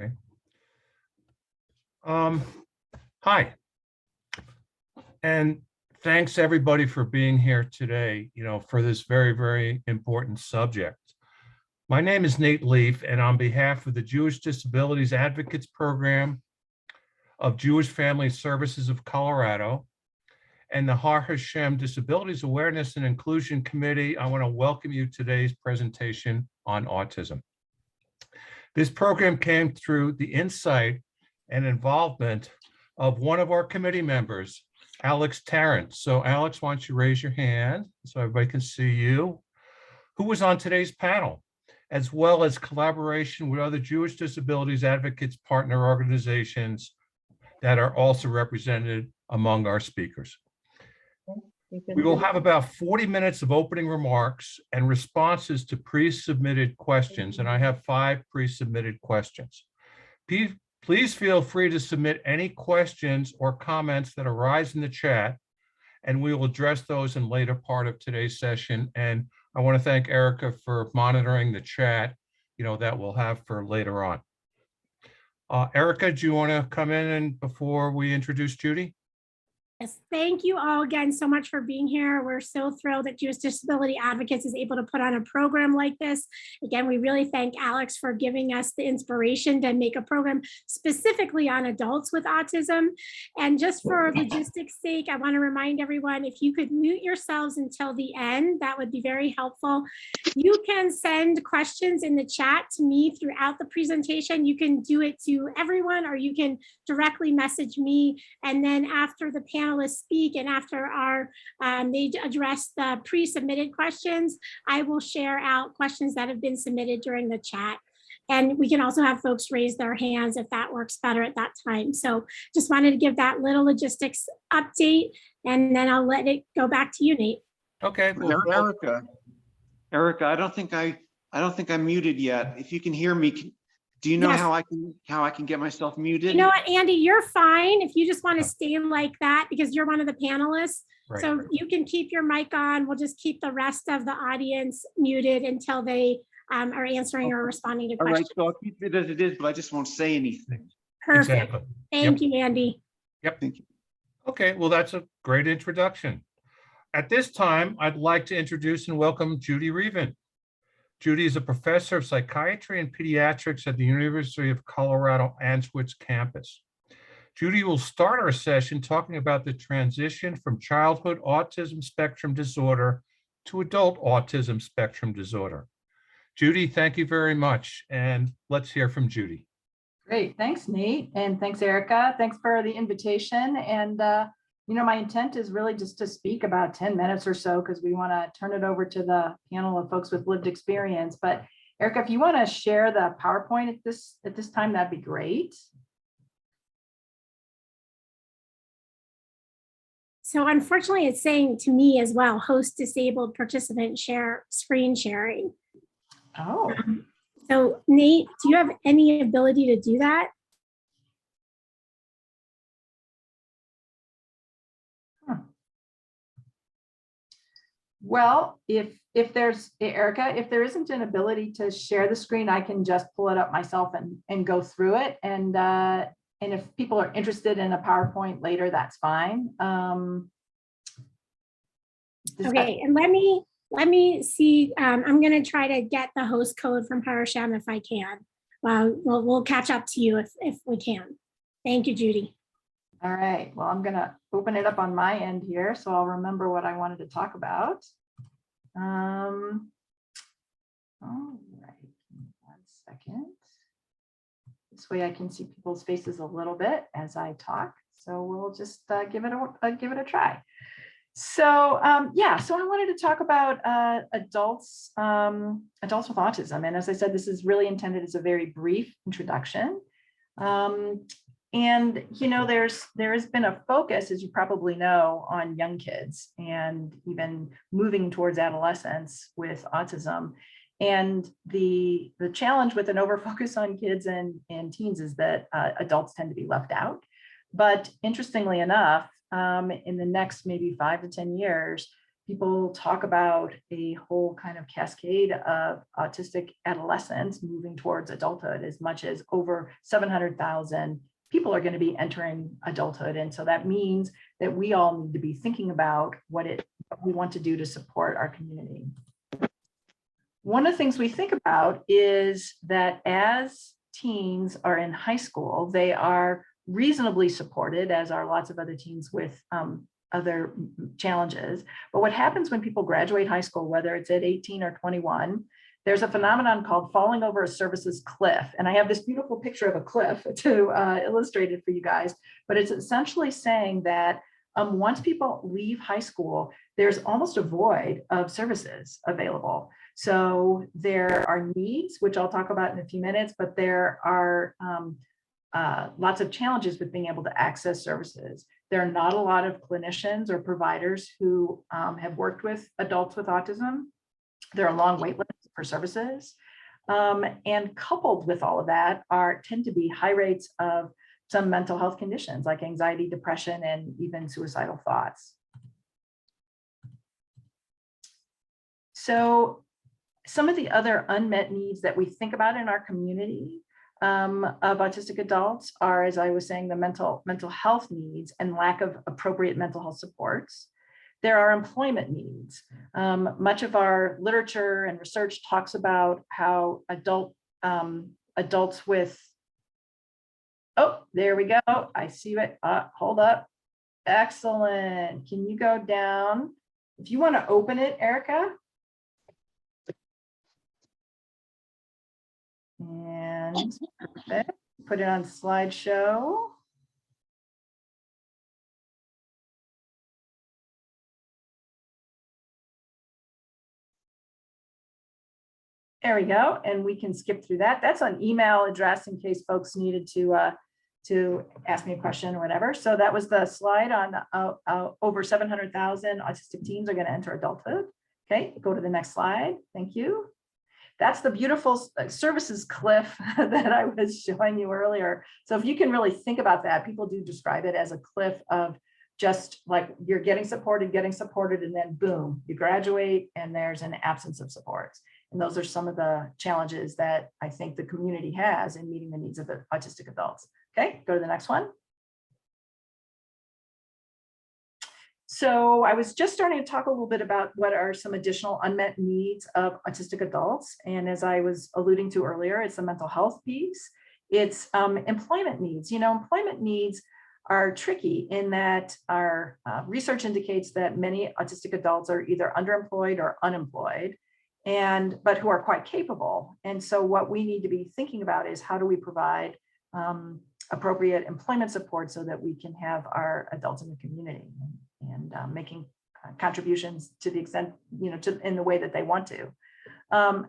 Okay. Hi, and thanks everybody for being here today, for this very, very important subject. My name is Nate Leaf, and on behalf of the Jewish Disabilities Advocates Program of Jewish Family Services of Colorado and the Har Hashem Disabilities Awareness and Inclusion Committee, I want to welcome you to today's presentation on autism. This program came through the insight and involvement of one of our committee members, Alex Tarrant. So Alex, why don't you raise your hand so everybody can see you, who was on today's panel, as well as collaboration with other Jewish disabilities advocates partner organizations that are also represented among our speakers. We will have about 40 minutes of opening remarks and responses to pre-submitted questions, and I have 5 pre-submitted questions. Please feel free to submit any questions or comments that arise in the chat, and we will address those in later part of today's session. And I want to thank Erica for monitoring the chat, that we'll have for later on. Erica, do you want to come in and before we introduce Judy? Yes, thank you all again so much for being here. We're so thrilled that Jewish Disability Advocates is able to put on a program like this. Again, we really thank Alex for giving us the inspiration to make a program specifically on adults with autism. And just for logistics sake, I want to remind everyone, if you could mute yourselves until the end, that would be very helpful. You can send questions in the chat to me throughout the presentation. You can do it to everyone, or you can directly message me. And then after the panelists speak and after they address the pre-submitted questions, I will share out questions that have been submitted during the chat. And we can also have folks raise their hands if that works better at that time. So just wanted to give that little logistics update, and then I'll let it go back to you, Nate. Okay. Well, Erica, I don't think I'm muted yet. If you can hear me, do you know Yes. how I can get myself muted? You know what, Andy, you're fine if you just want to stay like that because you're one of the panelists. Right. So you can keep your mic on. We'll just keep the rest of the audience muted until they are answering or responding to All right, questions. so I'll keep it as it is, but I just won't say anything. Perfect. Exactly. Thank you, Andy. Yep. Thank you. Okay, well, that's a great introduction. At this time, I'd like to introduce and welcome Judy Reaven. Judy is a professor of psychiatry and pediatrics at the University of Colorado Anschutz campus. Judy will start our session talking about the transition from childhood autism spectrum disorder to adult autism spectrum disorder. Judy, thank you very much. And let's hear from Judy. Great. Thanks, Nate. And thanks, Erica. Thanks for the invitation. And, my intent is really just to speak about 10 minutes or so because we want to turn it over to the panel of folks with lived experience. But Erica, if you want to share the PowerPoint at this time, that'd be great. So unfortunately, it's saying to me as well, host disabled participant share screen sharing. Oh. So Nate, do you have any ability to do that? Well, if there's, Erica, if there isn't an ability to share the screen, I can just pull it up myself and go through it. And if people are interested in a PowerPoint later, that's fine. Okay, and let me see. I'm going to try to get the host code from Parasham if I can. We'll catch up to you if we can. Thank you, Judy. All right, well, I'm gonna open it up on my end here, so I'll remember what I wanted to talk about. All right, 1 second. This way I can see people's faces a little bit as I talk. So we'll just give it a try. So so I wanted to talk about adults with autism. And as I said, this is really intended as a very brief introduction. And, there has been a focus, as you probably know, on young kids and even moving towards adolescence with autism. And the challenge with an overfocus on kids and teens is that adults tend to be left out. But interestingly enough, in the next maybe 5 to 10 years, People talk about a whole kind of cascade of autistic adolescents moving towards adulthood. As much as over 700,000 people are going to be entering adulthood. And so that means that we all need to be thinking about what we want to do to support our community. One of the things we think about is that as teens are in high school, they are reasonably supported, as are lots of other teens with other challenges. But what happens when people graduate high school, whether it's at 18 or 21, there's a phenomenon called falling over a services cliff. And I have this beautiful picture of a cliff to illustrate it for you guys, but it's essentially saying that once people leave high school, there's almost a void of services available. So there are needs, which I'll talk about in a few minutes, but there are lots of challenges with being able to access services. There are not a lot of clinicians or providers who have worked with adults with autism. There are long wait lists for services. And coupled with all of that tend to be high rates of some mental health conditions like anxiety, depression, and even suicidal thoughts. So some of the other unmet needs that we think about in our community of autistic adults are, as I was saying, the mental health needs and lack of appropriate mental health supports. There are employment needs. Much of our literature and research talks about how adults with, oh, there we go. I see it. Hold up. Excellent. Can you go down? If you want to open it, Erica. And perfect. Put it on slideshow. There we go, and we can skip through that. That's an email address in case folks needed to ask me a question or whatever. So that was the slide on over 700,000 autistic teens are going to enter adulthood. Okay, go to the next slide. Thank you. That's the beautiful services cliff that I was showing you earlier. So if you can really think about that, people do describe it as a cliff of just like you're getting supported, and then boom, you graduate and there's an absence of supports. And those are some of the challenges that I think the community has in meeting the needs of the autistic adults. Okay, go to the next one. So I was just starting to talk a little bit about what are some additional unmet needs of autistic adults. And as I was alluding to earlier, it's the mental health piece. It's employment needs. You know, employment needs are tricky in that our research indicates that many autistic adults are either underemployed or unemployed, but who are quite capable. And so what we need to be thinking about is how do we provide appropriate employment support so that we can have our adults in the community and making contributions to the extent, you know, in the way that they want to.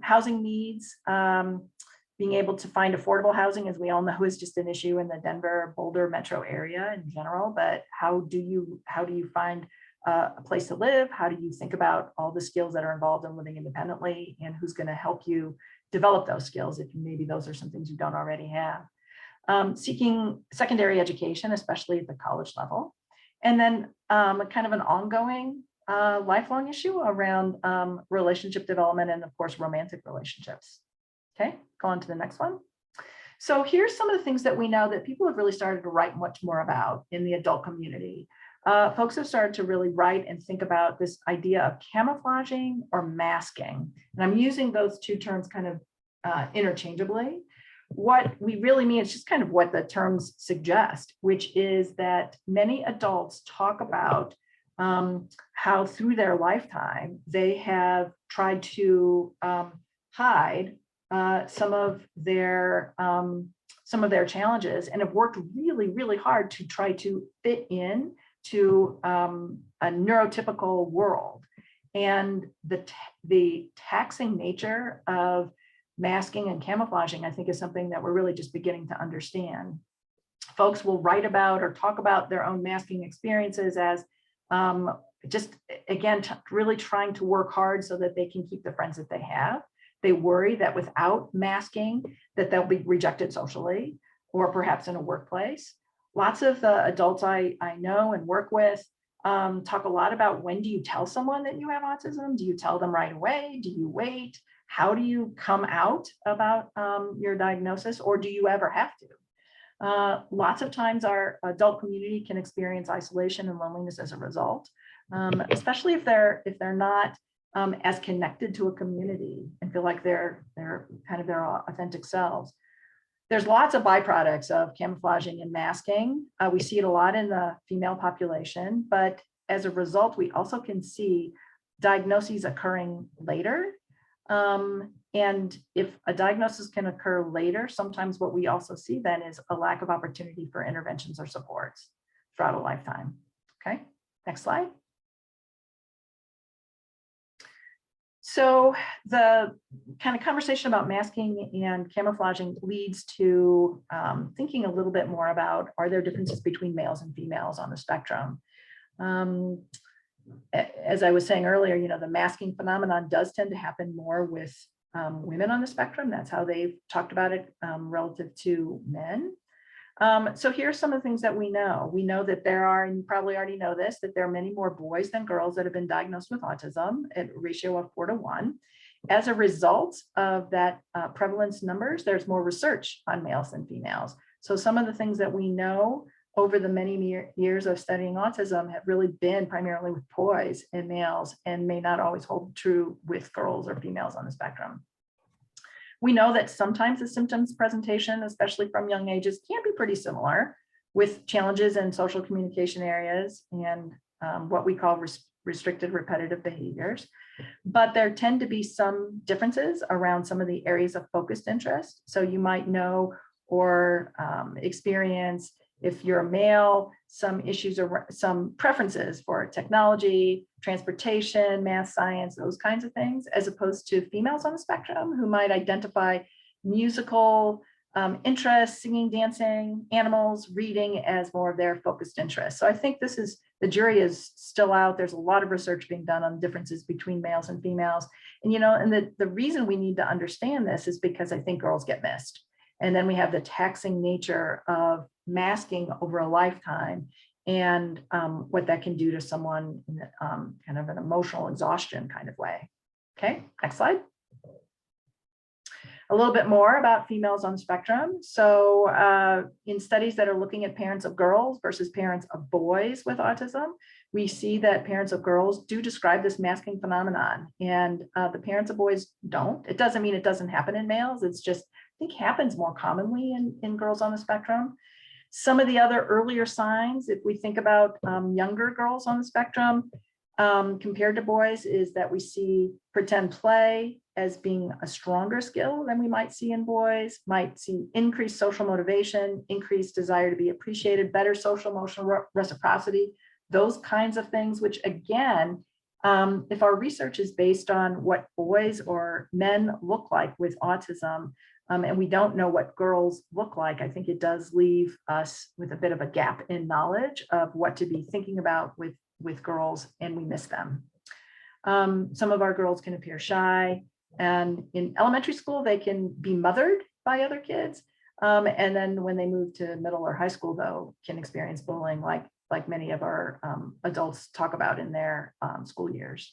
Housing needs, being able to find affordable housing, as we all know, is just an issue in the Denver, Boulder metro area in general. But how do you find a place to live? How do you think about all the skills that are involved in living independently, and who's going to help you develop those skills if maybe those are some things you don't already have? Seeking secondary education, especially at the college level. And then kind of an ongoing lifelong issue around relationship development and, of course, romantic relationships. Okay, go on to the next one. So here's some of the things that we know that people have really started to write much more about in the adult community. Folks have started to really write and think about this idea of camouflaging or masking. And I'm using those two terms kind of interchangeably. What we really mean is just kind of what the terms suggest, which is that many adults talk about how through their lifetime they have tried to hide some of their challenges and have worked really, really hard to try to fit in to a neurotypical world. And the taxing nature of masking and camouflaging, I think, is something that we're really just beginning to understand. Folks will write about or talk about their own masking experiences as just, again, really trying to work hard so that they can keep the friends that they have. They worry that without masking, that they'll be rejected socially or perhaps in a workplace. Lots of the adults I know and work with talk a lot about when do you tell someone that you have autism? Do you tell them right away? Do you wait? How do you come out about your diagnosis, or do you ever have to? Lots of times our adult community can experience isolation and loneliness as a result, especially if they're not as connected to a community and feel like they're kind of their authentic selves. There's lots of byproducts of camouflaging and masking. We see it a lot in the female population, but as a result, we also can see diagnoses occurring later. And if a diagnosis can occur later, sometimes what we also see then is a lack of opportunity for interventions or supports throughout a lifetime. Okay, next slide. So the kind of conversation about masking and camouflaging leads to thinking a little bit more about, are there differences between males and females on the spectrum? As I was saying earlier, the masking phenomenon does tend to happen more with women on the spectrum. That's how they've talked about it relative to men. So here's some of the things that we know. We know that there are, and you probably already know this, that there are many more boys than girls that have been diagnosed with autism at a ratio of 4 to 1. As a result of that prevalence numbers, there's more research on males than females. So some of the things that we know over the many years of studying autism have really been primarily with boys and males, and may not always hold true with girls or females on the spectrum. We know that sometimes the symptoms presentation, especially from young ages, can be pretty similar, with challenges in social communication areas and what we call restricted repetitive behaviors. But there tend to be some differences around some of the areas of focused interest. So you might know or experience, if you're a male, some issues or some preferences for technology, transportation, math, science, those kinds of things, as opposed to females on the spectrum who might identify musical interests, singing, dancing, animals, reading as more of their focused interests. So I think this is, the jury is still out. There's a lot of research being done on differences between males and females. And, and the reason we need to understand this is because I think girls get missed. And then we have the taxing nature of masking over a lifetime and what that can do to someone in kind of an emotional exhaustion kind of way. Okay, next slide. A little bit more about females on the spectrum. So in studies that are looking at parents of girls versus parents of boys with autism, we see that parents of girls do describe this masking phenomenon, and the parents of boys don't. It doesn't mean it doesn't happen in males. It's just, I think, happens more commonly in girls on the spectrum. Some of the other earlier signs, if we think about younger girls on the spectrum compared to boys, is that we see pretend play as being a stronger skill than we might see in boys, might see increased social motivation, increased desire to be appreciated, better social emotional reciprocity, those kinds of things, which again, if our research is based on what boys or men look like with autism, and we don't know what girls look like, I think it does leave us with a bit of a gap in knowledge of what to be thinking about with girls, and we miss them. Some of our girls can appear shy, and in elementary school, they can be mothered by other kids. And then when they move to middle or high school, though, can experience bullying like many of our adults talk about in their school years.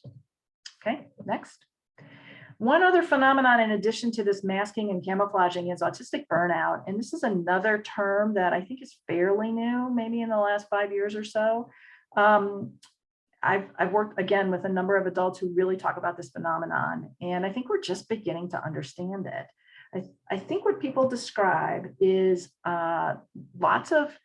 Okay, next. One other phenomenon in addition to this masking and camouflaging is autistic burnout. And this is another term that I think is fairly new, maybe in the last 5 years or so. I've worked again with a number of adults who really talk about this phenomenon, and I think we're just beginning to understand it. I think what people describe is lots of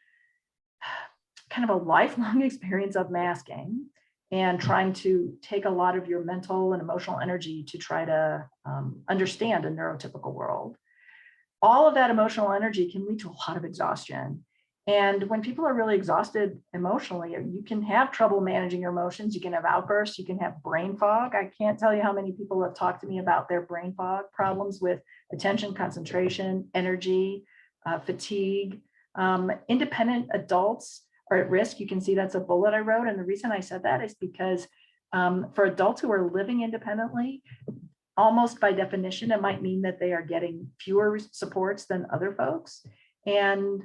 kind of a lifelong experience of masking and trying to take a lot of your mental and emotional energy to try to understand a neurotypical world. All of that emotional energy can lead to a lot of exhaustion. And when people are really exhausted emotionally, you can have trouble managing your emotions. You can have outbursts. You can have brain fog. I can't tell you how many people have talked to me about their brain fog problems with attention, concentration, energy, fatigue. Independent adults are at risk. You can see that's a bullet I wrote. And the reason I said that is because for adults who are living independently, almost by definition, it might mean that they are getting fewer supports than other folks. And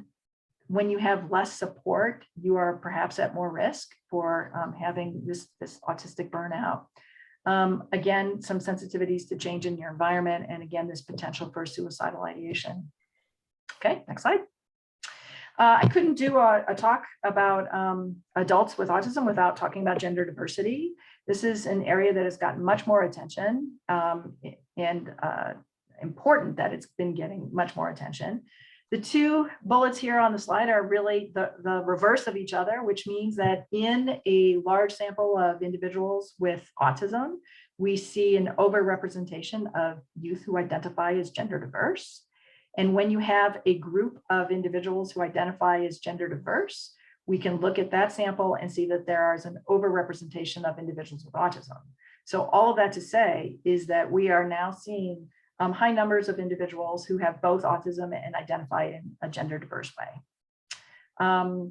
when you have less support, you are perhaps at more risk for having this autistic burnout. Again, some sensitivities to change in your environment, and again, this potential for suicidal ideation. Okay, next slide. I couldn't do a talk about adults with autism without talking about gender diversity. This is an area that has gotten much more attention, and important that it's been getting much more attention. The two bullets here on the slide are really the reverse of each other, which means that in a large sample of individuals with autism, we see an overrepresentation of youth who identify as gender diverse. And when you have a group of individuals who identify as gender diverse, we can look at that sample and see that there is an overrepresentation of individuals with autism. So all of that to say is that we are now seeing high numbers of individuals who have both autism and identify in a gender diverse way.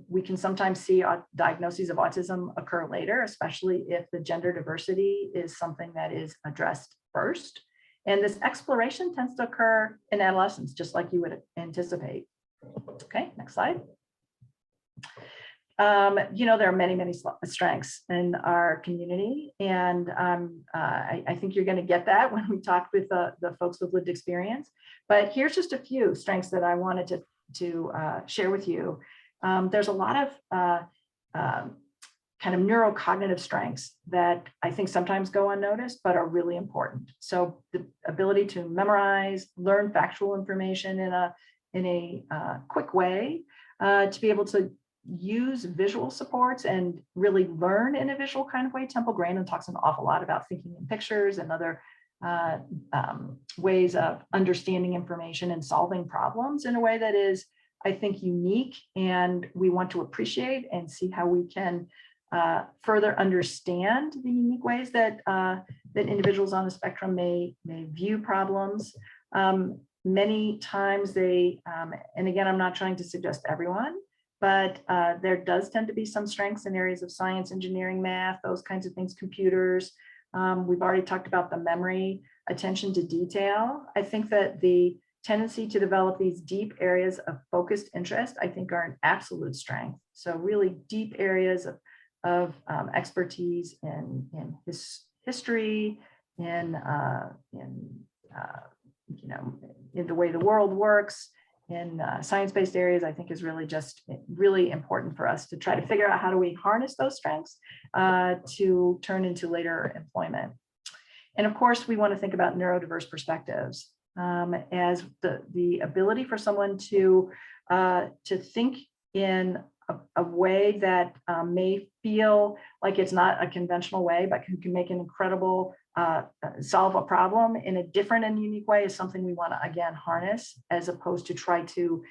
We can sometimes see diagnoses of autism occur later, especially if the gender diversity is something that is addressed first. And this exploration tends to occur in adolescence, just like you would anticipate. Okay, next slide. There are many, many strengths in our community, and I think you're going to get that when we talk with the folks with lived experience. But here's just a few strengths that I wanted to share with you. There's a lot of kind of neurocognitive strengths that I think sometimes go unnoticed, but are really important. So the ability to memorize, learn factual information in a quick way, to be able to use visual supports and really learn in a visual kind of way. Temple Grandin talks an awful lot about thinking in pictures and other ways of understanding information and solving problems in a way that is, I think, unique, and we want to appreciate and see how we can further understand the unique ways that that individuals on the spectrum may view problems. Many times they, and again, I'm not trying to suggest everyone, but there does tend to be some strengths in areas of science, engineering, math, those kinds of things, computers. We've already talked about the memory, attention to detail. I think that the tendency to develop these deep areas of focused interest, I think, are an absolute strength. So really deep areas of expertise in history, in the way the world works, in science-based areas, I think is really just really important for us to try to figure out how do we harness those strengths to turn into later employment. And of course, we want to think about neurodiverse perspectives as the ability for someone to think in a way that may feel like it's not a conventional way, but can make an incredible solve a problem in a different and unique way is something we want to, again, harness, as opposed to try to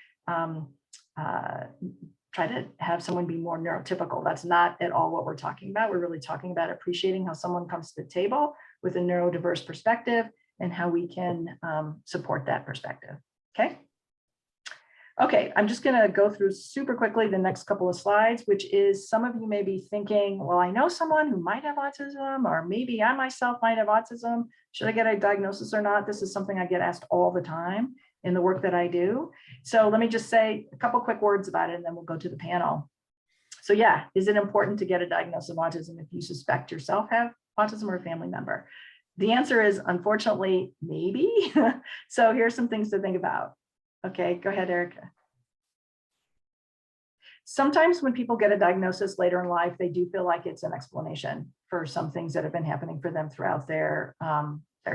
have someone be more neurotypical. That's not at all what we're talking about. We're really talking about appreciating how someone comes to the table with a neurodiverse perspective and how we can support that perspective. Okay, I'm just going to go through super quickly the next couple of slides, which is some of you may be thinking, well, I know someone who might have autism, or maybe I myself might have autism. Should I get a diagnosis or not? This is something I get asked all the time in the work that I do. So let me just say a couple quick words about it, and then we'll go to the panel. So yeah, is it important to get a diagnosis of autism if you suspect yourself have autism or a family member? The answer is, unfortunately, maybe. So here's some things to think about. Okay, go ahead, Erica. Sometimes when people get a diagnosis later in life, they do feel like it's an explanation for some things that have been happening for them throughout their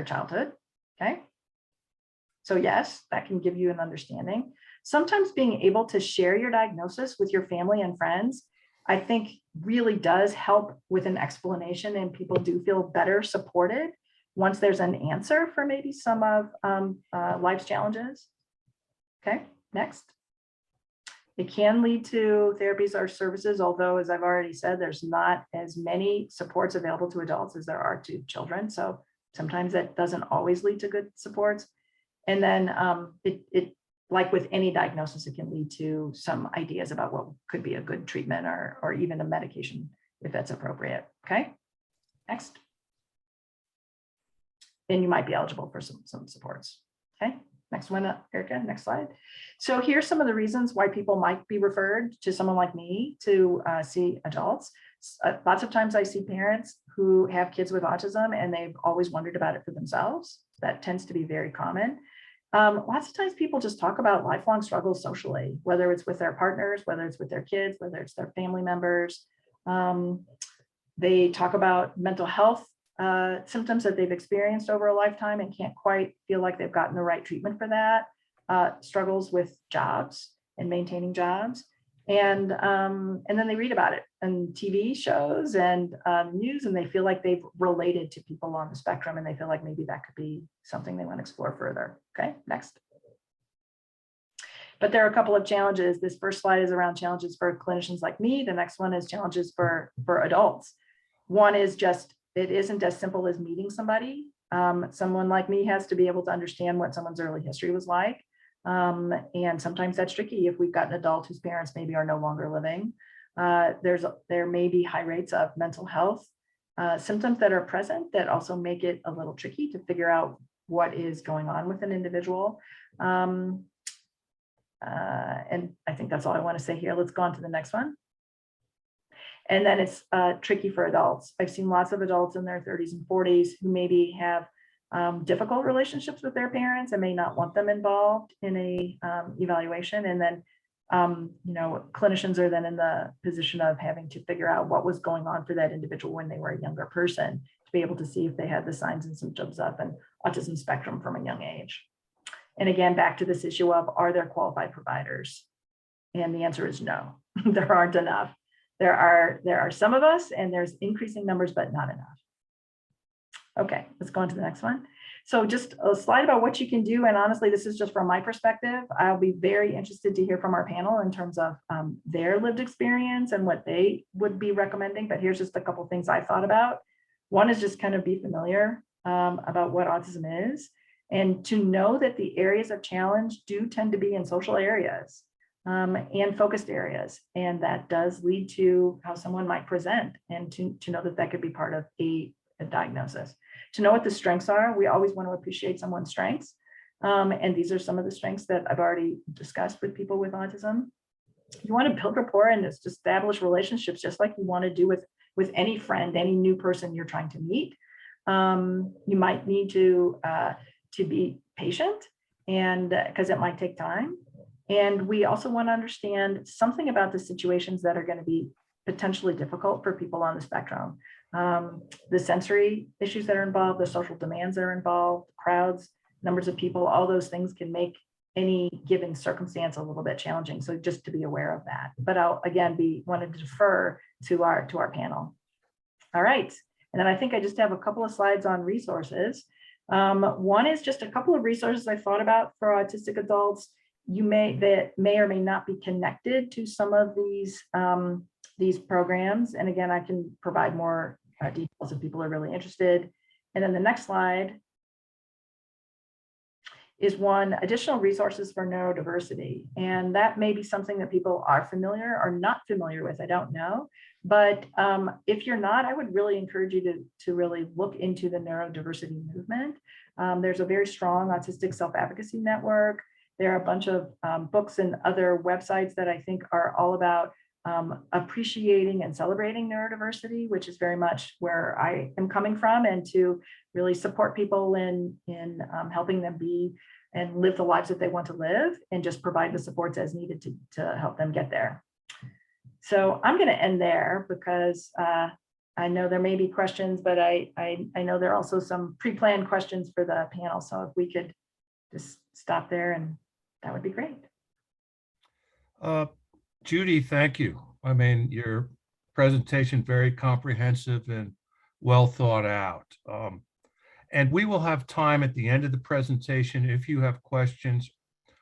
childhood. Okay, so yes, that can give you an understanding. Sometimes being able to share your diagnosis with your family and friends, I think, really does help with an explanation, and people do feel better supported once there's an answer for maybe some of life's challenges. Okay, next. It can lead to therapies or services, although, as I've already said, there's not as many supports available to adults as there are to children. So sometimes that doesn't always lead to good supports. And then it like with any diagnosis, it can lead to some ideas about what could be a good treatment or even a medication if that's appropriate. Okay, next. Then you might be eligible for some supports. Okay, Next one, Erica, next slide. So here's some of the reasons why people might be referred to someone like me to see adults. Lots of times I see parents who have kids with autism and they've always wondered about it for themselves. That tends to be very common. Lots of times people just talk about lifelong struggles socially, whether it's with their partners, whether it's with their kids, whether it's their family members. They talk about mental health symptoms that they've experienced over a lifetime and can't quite feel like they've gotten the right treatment for that. Struggles with jobs and maintaining jobs. And then they read about it on TV shows and news, and they feel like they've related to people on the spectrum, and they feel like maybe that could be something they want to explore further. Okay, next. But there are a couple of challenges. This first slide is around challenges for clinicians like me. The next one is challenges for adults. One is just, it isn't as simple as meeting somebody. Someone like me has to be able to understand what someone's early history was like. And sometimes that's tricky if we've got an adult whose parents maybe are no longer living. There may be high rates of mental health symptoms that are present that also make it a little tricky to figure out what is going on with an individual. And I think that's all I want to say here. Let's go on to the next one. And then it's tricky for adults. I've seen lots of adults in their 30s and 40s who maybe have difficult relationships with their parents and may not want them involved in a evaluation. And then, clinicians are then in the position of having to figure out what was going on for that individual when they were a younger person to be able to see if they had the signs and symptoms of an autism spectrum from a young age. And again, back to this issue of, are there qualified providers? And the answer is no, there aren't enough. There are some of us, and there's increasing numbers, but not enough. Okay, let's go on to the next one. So just a slide about what you can do. And honestly, this is just from my perspective. I'll be very interested to hear from our panel in terms of their lived experience and what they would be recommending. But here's just a couple of things I thought about. One is just kind of be familiar about what autism is, and to know that the areas of challenge do tend to be in social areas and focused areas. And that does lead to how someone might present, and to know that that could be part of a diagnosis. To know what the strengths are, we always want to appreciate someone's strengths. And these are some of the strengths that I've already discussed with people with autism. You want to build rapport and just establish relationships, just like you want to do with any friend, any new person you're trying to meet. You might need to be patient, and because it might take time. And we also want to understand something about the situations that are going to be potentially difficult for people on the spectrum. The sensory issues that are involved, the social demands that are involved, crowds, numbers of people, all those things can make any given circumstance a little bit challenging. So just to be aware of that. But I'll again wanted to defer to our panel. All right. And then I think I just have a couple of slides on resources. One is just a couple of resources I thought about for autistic adults. That may or may not be connected to some of these programs. And again, I can provide more details if people are really interested. And then the next slide is one, additional resources for neurodiversity. And that may be something that people are familiar or not familiar with, I don't know. But if you're not, I would really encourage you to really look into the neurodiversity movement. There's a very strong autistic self-advocacy network. There are a bunch of books and other websites that I think are all about appreciating and celebrating neurodiversity, which is very much where I am coming from, and to really support people in helping them be and live the lives that they want to live, and just provide the supports as needed to help them get there. So I'm going to end there because I know there may be questions, but I know there are also some pre-planned questions for the panel. So if we could just stop there, and that would be great. Judy, thank you. I mean, your presentation, very comprehensive and well thought out. And we will have time at the end of the presentation if you have questions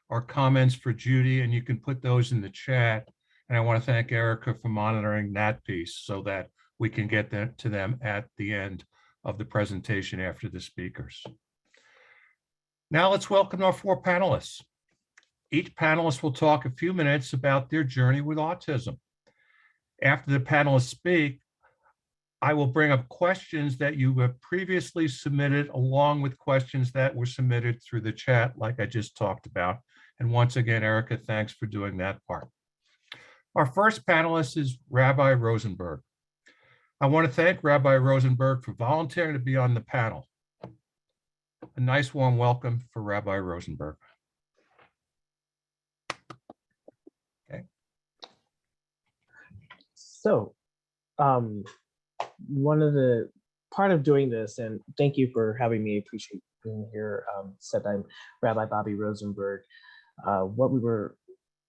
or comments for Judy, and you can put those in the chat. And I want to thank Erica for monitoring that piece so that we can get to them at the end of the presentation after the speakers. Now let's welcome our four panelists. Each panelist will talk a few minutes about their journey with autism. After the panelists speak, I will bring up questions that you have previously submitted along with questions that were submitted through the chat like I just talked about. And once again, Erica, thanks for doing that part. Our first panelist is Rabbi Rosenberg. I want to thank Rabbi Rosenberg for volunteering to be on the panel. A nice warm welcome for Rabbi Rosenberg. Okay. So, part of doing this, and thank you for having me, appreciate being here, said I'm Rabbi Bobby Rosenberg. What we were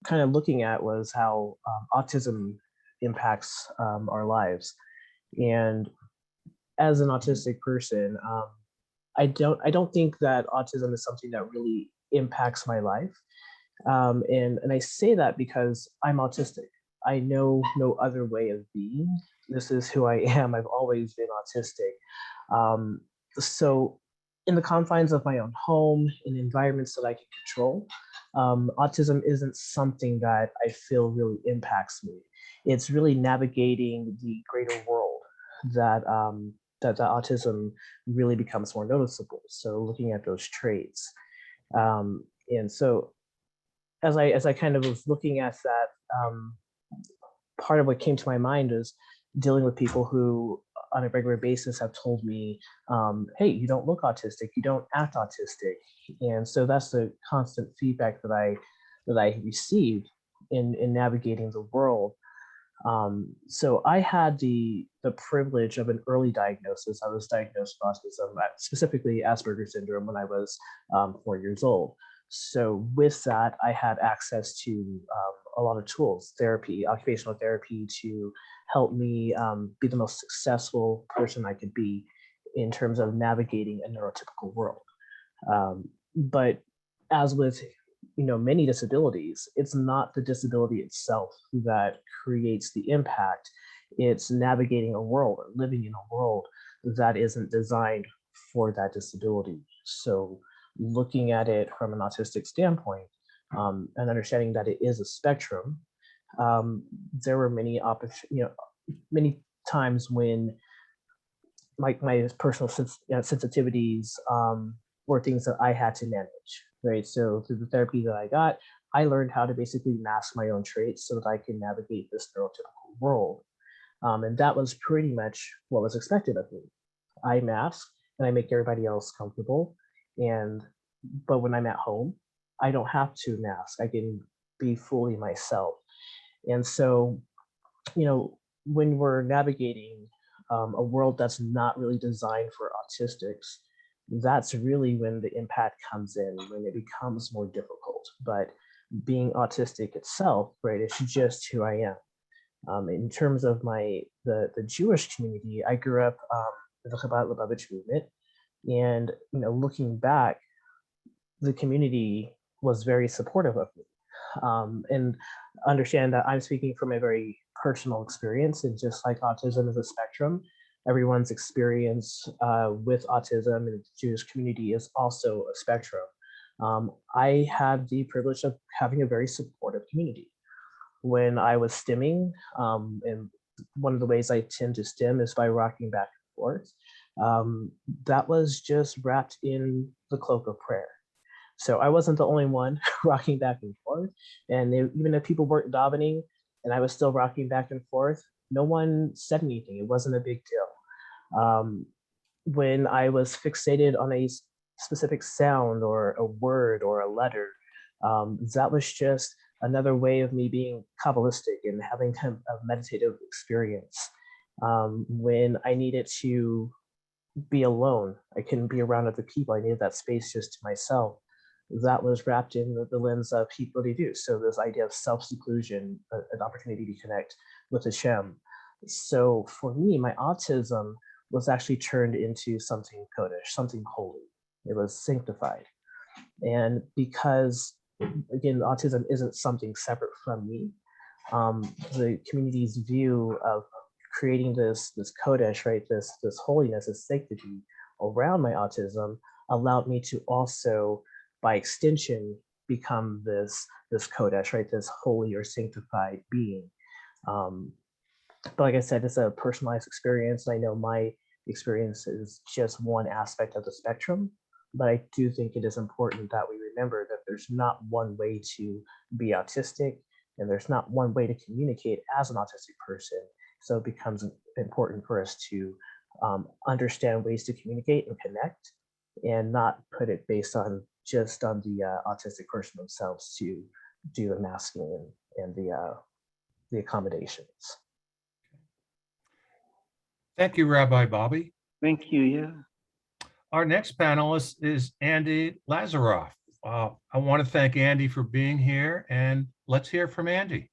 kind of looking at was how autism impacts our lives. And as an autistic person, I don't think that autism is something that really impacts my life. And I say that because I'm autistic. I know no other way of being. This is who I am. I've always been autistic. So in the confines of my own home, in environments that I can control, autism isn't something that I feel really impacts me. It's really navigating the greater world that that autism really becomes more noticeable. So looking at those traits. And so as I kind of was looking at that, part of what came to my mind is dealing with people who on a regular basis have told me, hey, you don't look autistic, you don't act autistic. And so that's the constant feedback that I received in navigating the world. So I had the privilege of an early diagnosis. I was diagnosed with autism, specifically Asperger's syndrome, when I was 4 years old. So with that, I had access to a lot of tools, therapy, occupational therapy, to help me be the most successful person I could be in terms of navigating a neurotypical world. But as with many disabilities, it's not the disability itself that creates the impact. It's navigating a world or living in a world that isn't designed for that disability. So looking at it from an autistic standpoint, and understanding that it is a spectrum, there were many times when my personal sensitivities were things that I had to manage, right? So through the therapy that I got, I learned how to basically mask my own traits so that I can navigate this neurotypical world. And that was pretty much what was expected of me. I mask and I make everybody else comfortable. But when I'm at home, I don't have to mask. I can be fully myself. And so, when we're navigating a world that's not really designed for autistics, that's really when the impact comes in, when it becomes more difficult. But being autistic itself, right, it's just who I am. In terms of the Jewish community, I grew up in the Chabad Lubavitch movement, and looking back, the community was very supportive of me, and understand that I'm speaking from a very personal experience. And just like autism is a spectrum, everyone's experience with autism in the Jewish community is also a spectrum. I had the privilege of having a very supportive community. When I was stimming, and one of the ways I tend to stim is by rocking back and forth, that was just wrapped in the cloak of prayer. So I wasn't the only one rocking back and forth. And even if people weren't davening and I was still rocking back and forth, no one said anything. It wasn't a big deal. When I was fixated on a specific sound or a word or a letter, that was just another way of me being Kabbalistic and having kind of a meditative experience. When I needed to be alone, I couldn't be around other people. I needed that space just to myself. That was wrapped in the lens of what they do. So this idea of self-seclusion, an opportunity to connect with Hashem. So for me, my autism was actually turned into something kodesh, something holy. It was sanctified. And because, again, autism isn't something separate from me, the community's view of creating this kodesh, right, this holiness, this sanctity around my autism allowed me to also, by extension, become this kodesh, right, this holy or sanctified being. But like I said, it's a personalized experience. I know my experience is just one aspect of the spectrum, but I do think it is important that we remember that there's not one way to be autistic, and there's not one way to communicate as an autistic person. So it becomes important for us to understand ways to communicate and connect, and not put it based on just on the autistic person themselves to do the masking and the accommodations. Thank you, Rabbi Bobby. Thank you, yeah. Our next panelist is Andy Lazaroff. I want to thank Andy for being here, and let's hear from Andy.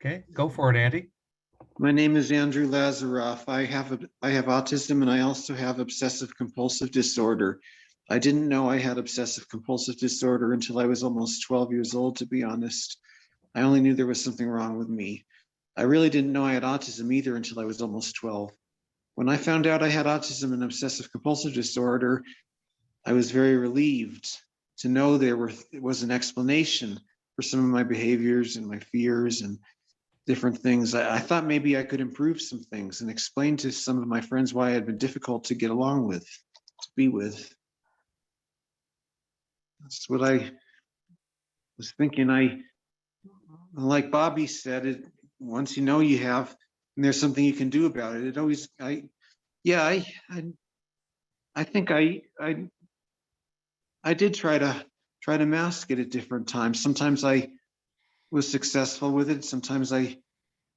Okay, go for it, Andy. My name is Andrew Lazaroff. I have autism, and I also have obsessive compulsive disorder. I didn't know I had obsessive compulsive disorder until I was almost 12 years old, to be honest. I only knew there was something wrong with me. I really didn't know I had autism either until I was almost 12. When I found out I had autism and obsessive compulsive disorder, I was very relieved to know there was an explanation for some of my behaviors and my fears and different things. I thought maybe I could improve some things and explain to some of my friends why I had been difficult to get along with, to be with. That's what I was thinking. Like Bobby said, once you know you have, and there's something you can do about it, I think I did try to mask it at different times. Sometimes I was successful with it. Sometimes I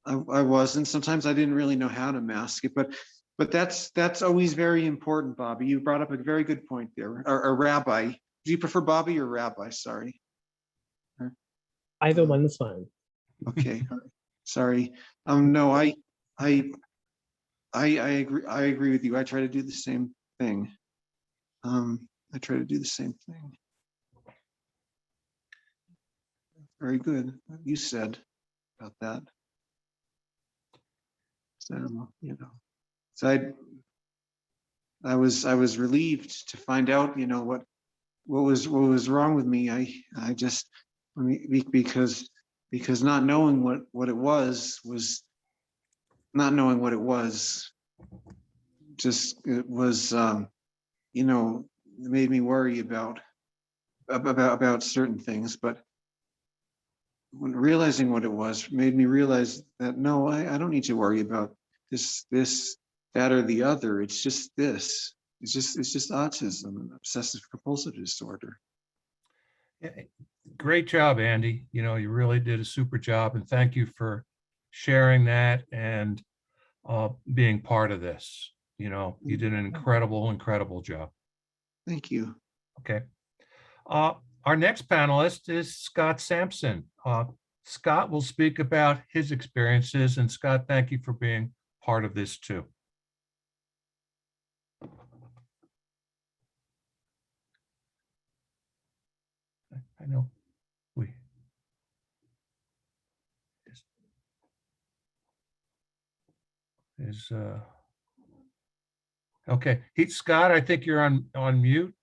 wasn't. Sometimes I didn't really know how to mask it. But that's always very important, Bobby. You brought up a very good point there. Or Rabbi. Do you prefer Bobby or Rabbi? Sorry. Either one is fine. Okay. Sorry. No, I agree. I agree with you. I try to do the same thing. I try to do the same thing. Very good. What you said about that. So, so I was relieved to find out, what was wrong with me. I just, because not knowing what it was not knowing what it was, just, it was, it made me worry about certain things. But when realizing what it was made me realize that no, I don't need to worry about this, that, or the other. It's just this. It's just autism and obsessive compulsive disorder. Great job, Andy. You really did a super job, and thank you for sharing that and being part of this. You did an incredible job. Thank you. Okay. Our next panelist is Scott Sampson. Scott will speak about his experiences, and Scott, thank you for being part of this too. I know we is okay. Scott, I think you're on mute.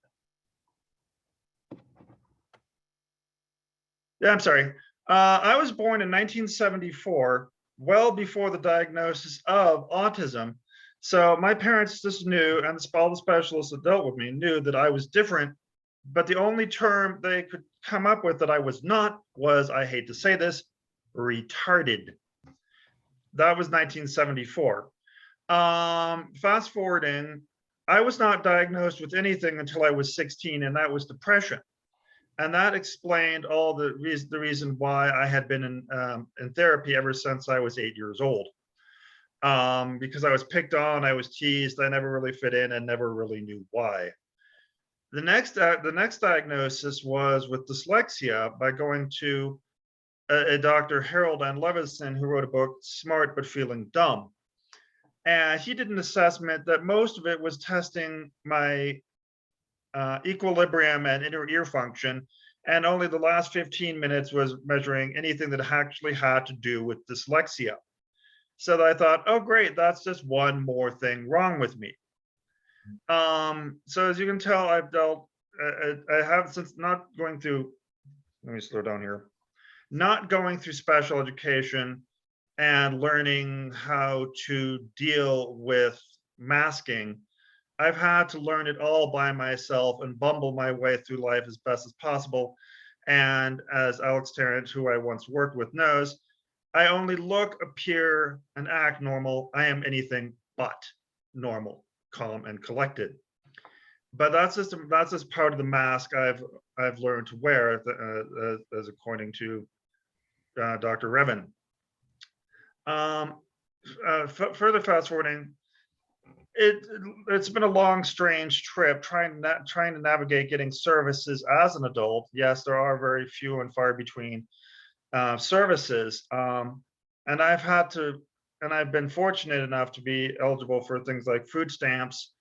Yeah, I'm sorry. I was born in 1974, well before the diagnosis of autism. So my parents just knew, and all the specialists that dealt with me knew that I was different. But the only term they could come up with that I was not was, I hate to say this, retarded. That was 1974. Fast forwarding, I was not diagnosed with anything until I was 16, and that was depression. And that explained all the reason why I had been in therapy ever since I was 8 years old. Because I was picked on, I was teased, I never really fit in and never really knew why. The next diagnosis was with dyslexia by going to a Dr. Harold N. Levison, who wrote a book, Smart But Feeling Dumb. And he did an assessment that most of it was testing my equilibrium and inner ear function, and only the last 15 minutes was measuring anything that actually had to do with dyslexia. So I thought, oh great, that's just one more thing wrong with me. So as you can tell, I have, since not going through, let me slow down here, not going through special education, and learning how to deal with masking, I've had to learn it all by myself and bumble my way through life as best as possible. And as Alex Tarrant, who I once worked with, knows, I only look, appear, and act normal. I am anything but normal, calm, and collected. But that's just part of the mask I've learned to wear, as according to Dr. Reaven. Further fast forwarding, it's been a long, strange trip trying to navigate getting services as an adult. Yes, there are very few and far between services, and I've been fortunate enough to be eligible for things like food stamps,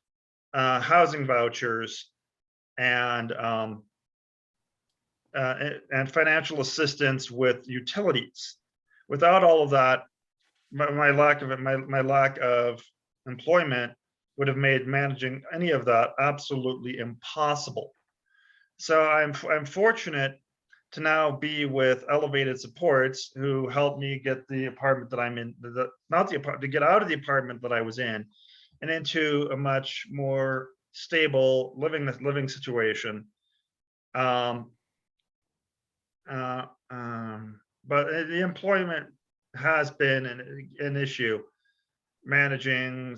housing vouchers, and financial assistance with utilities. Without all of that, my lack of employment would have made managing any of that absolutely impossible. So I'm fortunate to now be with Elevated Supports, who helped me get the apartment that I'm in, to get out of the apartment that I was in and into a much more stable living situation. But the employment has been an issue. Managing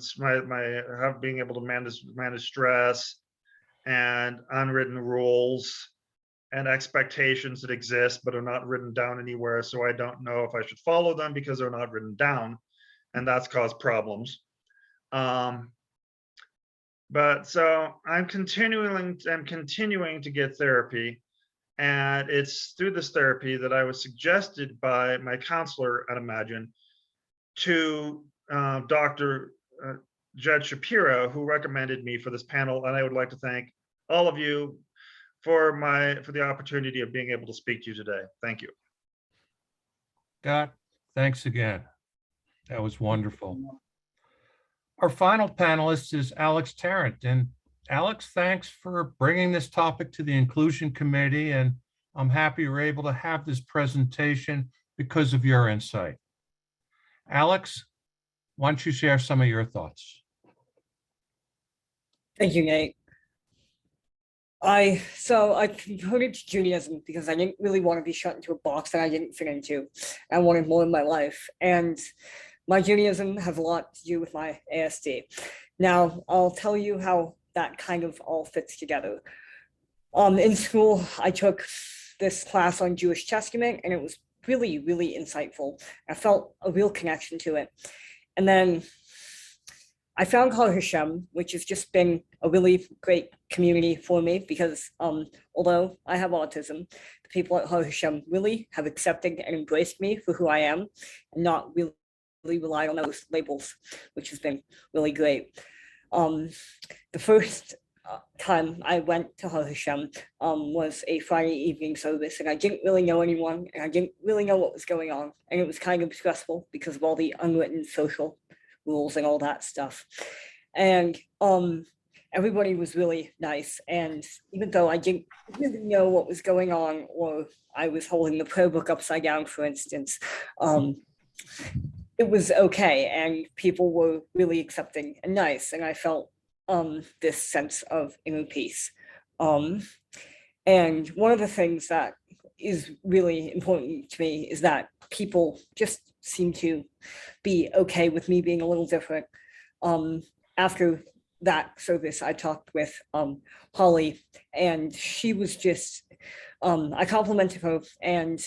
being able to manage stress and unwritten rules and expectations that exist but are not written down anywhere, so I don't know if I should follow them because they're not written down, and that's caused problems. But so I'm continuing to get therapy, and it's through this therapy that I was suggested by my counselor at Imagine to Dr. Jed Shapiro, who recommended me for this panel, and I would like to thank all of you for the opportunity of being able to speak to you today. Thank you. Scott, thanks again. That was wonderful. Our final panelist is Alex Tarrant. And Alex, thanks for bringing this topic to the Inclusion Committee. And I'm happy we're able to have this presentation because of your insight. Alex, why don't you share some of your thoughts? Thank you, Nate. I converted to Judaism because I didn't really want to be shut into a box that I didn't fit into. I wanted more in my life. And my Judaism has a lot to do with my ASD. Now, I'll tell you how that kind of all fits together. In school, I took this class on Jewish Testament, and it was really, really insightful. I felt a real connection to it. And then I found Kol Hashem, which has just been a really great community for me because although I have autism, the people at Kol Hashem really have accepted and embraced me for who I am and not really rely on those labels, which has been really great. The first time I went to Kol Hashem was a Friday evening service, and I didn't really know anyone, and I didn't really know what was going on, and it was kind of stressful because of all the unwritten social rules and all that stuff. And everybody was really nice, and even though I didn't really know what was going on, or I was holding the prayer book upside down, for instance, it was okay, and people were really accepting and nice, and I felt this sense of inner peace. And one of the things that is really important to me is that people just seem to be okay with me being a little different. After that service, I talked with Holly, and she was just, I complimented her, and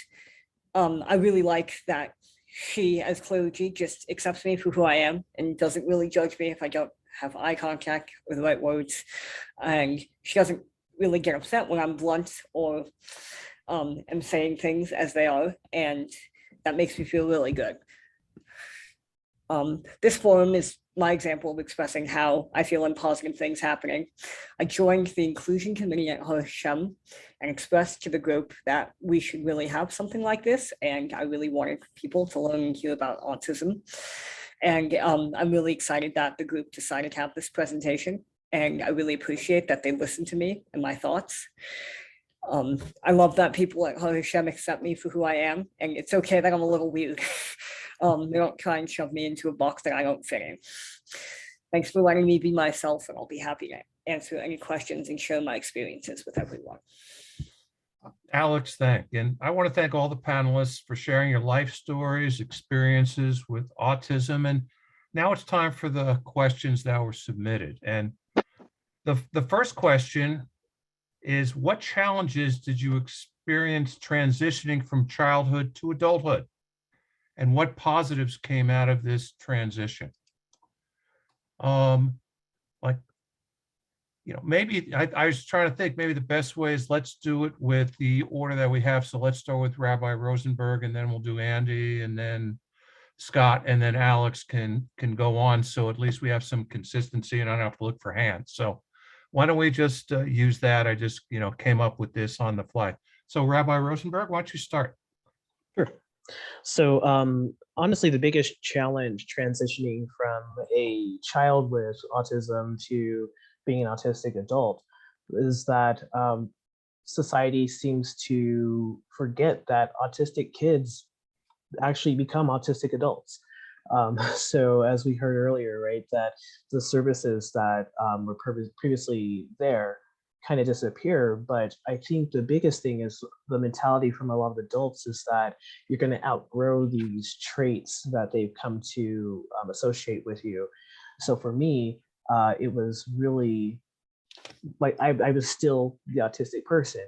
I really like that she, as clergy, just accepts me for who I am and doesn't really judge me if I don't have eye contact or the right words. And she doesn't really get upset when I'm blunt or am saying things as they are. And that makes me feel really good. This forum is my example of expressing how I feel in positive things happening. I joined the Inclusion Committee at Kol Hashem and expressed to the group that we should really have something like this. And I really wanted people to learn and hear about autism. And I'm really excited that the group decided to have this presentation. And I really appreciate that they listened to me and my thoughts. I love that people at Kol Hashem accept me for who I am. And it's okay that I'm a little weird. They don't try and shove me into a box that I don't fit in. Thanks for letting me be myself, and I'll be happy to answer any questions and share my experiences with everyone. Alex, and I want to thank all the panelists for sharing your life stories, experiences with autism. And now it's time for the questions that were submitted. And the first question is, what challenges did you experience transitioning from childhood to adulthood? And what positives came out of this transition? Maybe I was trying to think, maybe the best way is let's do it with the order that we have. So let's start with Rabbi Rosenberg, and then we'll do Andy, and then Scott, and then Alex can go on. So at least we have some consistency and I don't have to look for hands. So why don't we just use that? I just, came up with this on the fly. So Rabbi Rosenberg, why don't you start? Sure. So honestly, the biggest challenge transitioning from a child with autism to being an autistic adult is that society seems to forget that autistic kids actually become autistic adults. So as we heard earlier, right, that the services that were previously there kind of disappear. But I think the biggest thing is the mentality from a lot of adults is that you're going to outgrow these traits that they've come to associate with you. So for me, it was really like I was still the autistic person.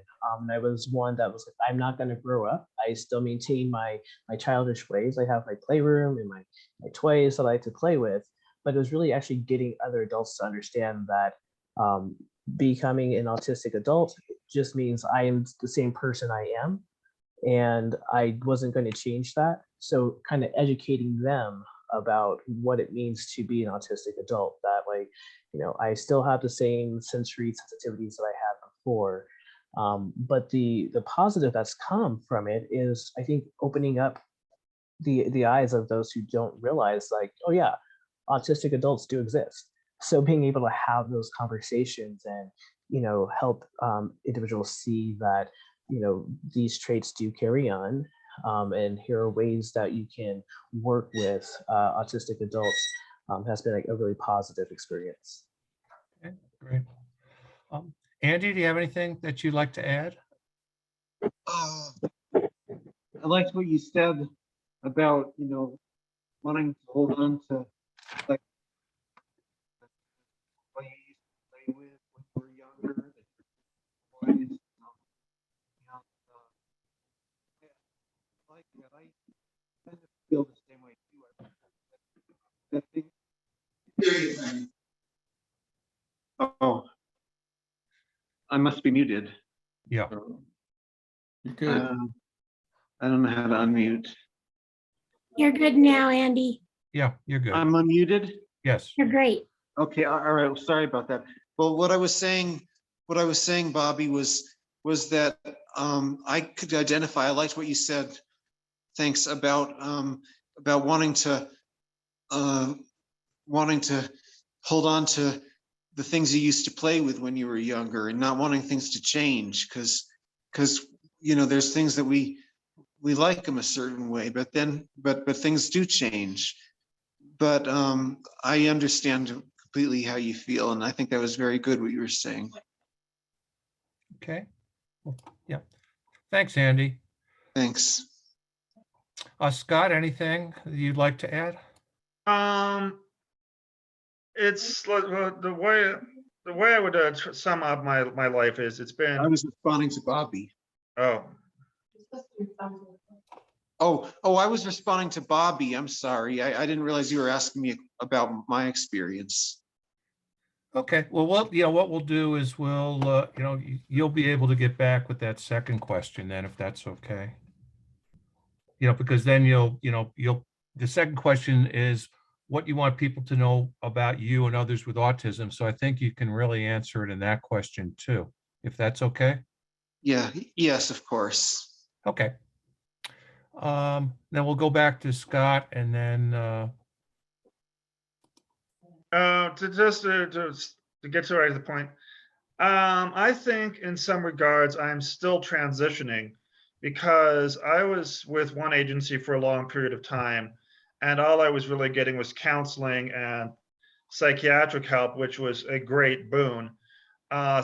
I was one that was like, I'm not going to grow up. I still maintain my childish ways. I have my playroom and my toys that I like to play with. But it was really actually getting other adults to understand that becoming an autistic adult just means I am the same person I am, and I wasn't going to change that. So kind of educating them about what it means to be an autistic adult, that I still have the same sensory sensitivities that I had before. But the positive that's come from it is, I think, opening up the eyes of those who don't realize, like, oh yeah, autistic adults do exist. So being able to have those conversations and, help individuals see that, these traits do carry on, and here are ways that you can work with autistic adults has been a really positive experience. Okay, great. Andy, do you have anything that you'd like to add? I liked what you said about, wanting to hold on to like what you used to play with when you were younger, that your toys, yeah, I like that. I kind of feel the same way too. That thing. Oh, I must be muted. Yeah. You're good. I don't know how to unmute. You're good now, Andy. Yeah, you're good. I'm unmuted. Yes. You're great. Okay, all right. Sorry about that. Well, what I was saying, Bobby, was that I could identify. I liked what you said. Thanks about wanting to hold on to the things you used to play with when you were younger, and not wanting things to change, because there's things that we like them a certain way, but things do change. But I understand completely how you feel, and I think that was very good what you were saying. Okay. Well, yeah. Thanks, Andy. Thanks. Scott, anything you'd like to add? It's like the way I would sum up my life is, it's been. I was responding to Bobby. Oh. Oh, I was responding to Bobby. I'm sorry. I didn't realize you were asking me about my experience. Okay. Well, what we'll do is you'll be able to get back with that second question then, if that's okay. Because then the second question is what you want people to know about you and others with autism. So I think you can really answer it in that question too, if that's okay. Yeah. Yes, of course. Okay. Then we'll go back to Scott, and then to get to right to the point. I think in some regards I'm still transitioning, because I was with one agency for a long period of time, And all I was really getting was counseling and psychiatric help, which was a great boon.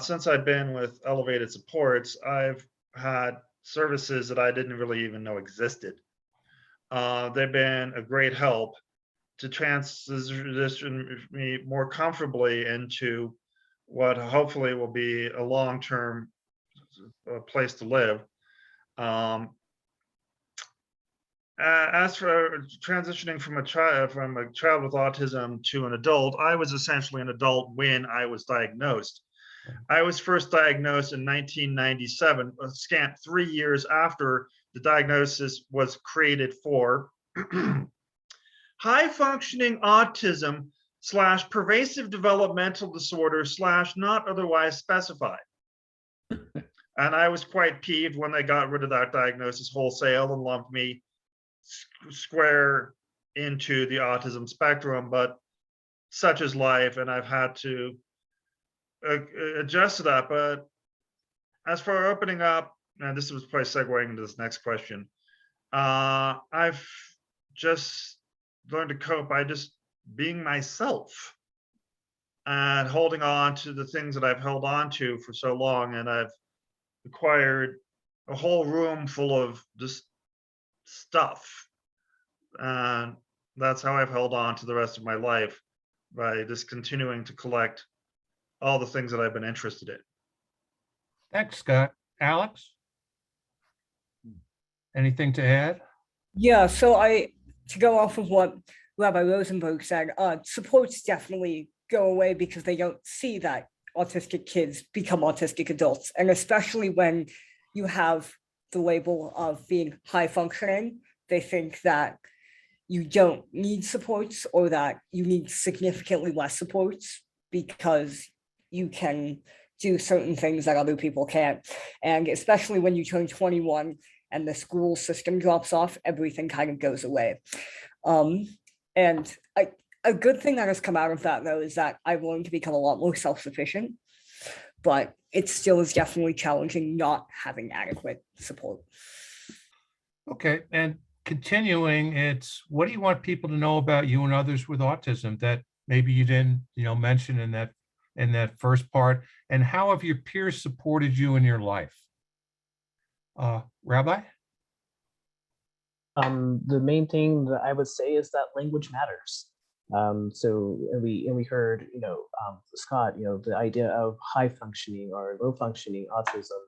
Since I've been with Elevated Supports, I've had services that I didn't really even know existed. They've been a great help to transition me more comfortably into what hopefully will be a long-term place to live. As for transitioning from a child with autism to an adult, I was essentially an adult when I was diagnosed. I was first diagnosed in 1997, a scant 3 years after the diagnosis was created for high functioning autism / pervasive developmental disorder / not otherwise specified. And I was quite peeved when they got rid of that diagnosis wholesale and lumped me square into the autism spectrum, but such is life, and I've had to adjust to that. But as for opening up, and this was probably segueing into this next question, I've just learned to cope by just being myself and holding on to the things that I've held on to for so long. And I've acquired a whole room full of just stuff. And that's how I've held on to the rest of my life, by just continuing to collect all the things that I've been interested in. Thanks, Scott. Alex? Anything to add? Yeah, so to go off of what Rabbi Rosenberg said, supports definitely go away because they don't see that autistic kids become autistic adults. And especially when you have the label of being high functioning, they think that you don't need supports, or that you need significantly less supports because you can do certain things that other people can't. And especially when you turn 21 and the school system drops off, everything kind of goes away. And a good thing that has come out of that, though, is that I've learned to become a lot more self-sufficient, but it still is definitely challenging not having adequate support. Okay, and continuing, it's what do you want people to know about you and others with autism that maybe you didn't, mention in that first part, and how have your peers supported you in your life? Rabbi? The main thing that I would say is that language matters. So we heard, Scott, the idea of high functioning or low functioning autism.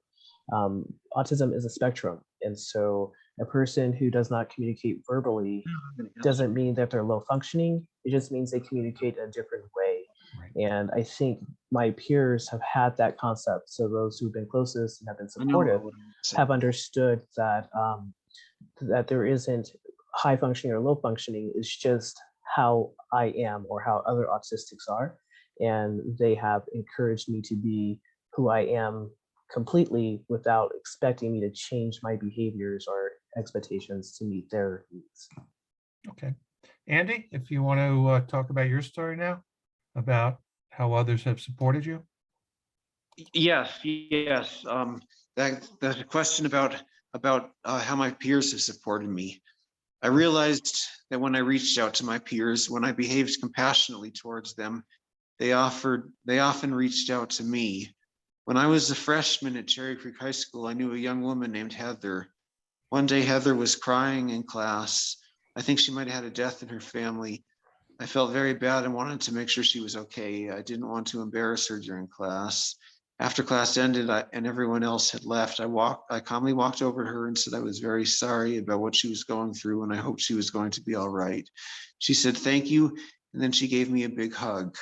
Autism is a spectrum, and so a person who does not communicate verbally doesn't mean that they're low functioning. It just means they communicate in a different way. Right. And I think my peers have had that concept. So those who've been closest and have been supportive have understood that that there isn't high functioning or low functioning. It's just how I am or how other autistics are. And they have encouraged me to be who I am completely without expecting me to change my behaviors or expectations to meet their needs. Okay. Andy, if you want to talk about your story now, about how others have supported you. Yes. That question about how my peers have supported me. I realized that when I reached out to my peers, when I behaved compassionately towards them, they often reached out to me. When I was a freshman at Cherry Creek High School, I knew a young woman named Heather. One day, Heather was crying in class. I think she might have had a death in her family. I felt very bad and wanted to make sure she was okay. I didn't want to embarrass her during class. After class ended and everyone else had left, I calmly walked over to her and said I was very sorry about what she was going through and I hoped she was going to be all right. She said, "Thank you." And then she gave me a big hug.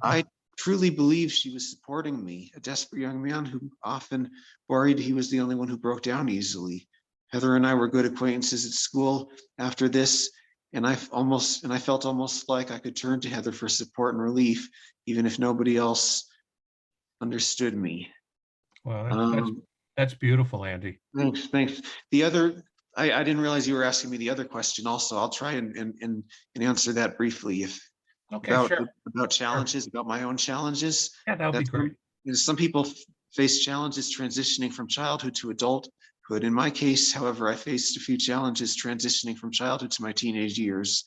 I truly believe she was supporting me, a desperate young man who often worried he was the only one who broke down easily. Heather and I were good acquaintances at school after this, and I felt almost like I could turn to Heather for support and relief, even if nobody else understood me. Well, that's beautiful, Andy. Thanks. The other, I didn't realize you were asking me the other question also. I'll try and answer that briefly. About challenges, about my own challenges. Yeah, that would be great. Some people face challenges transitioning from childhood to adulthood In my case, however, I faced a few challenges transitioning from childhood to my teenage years.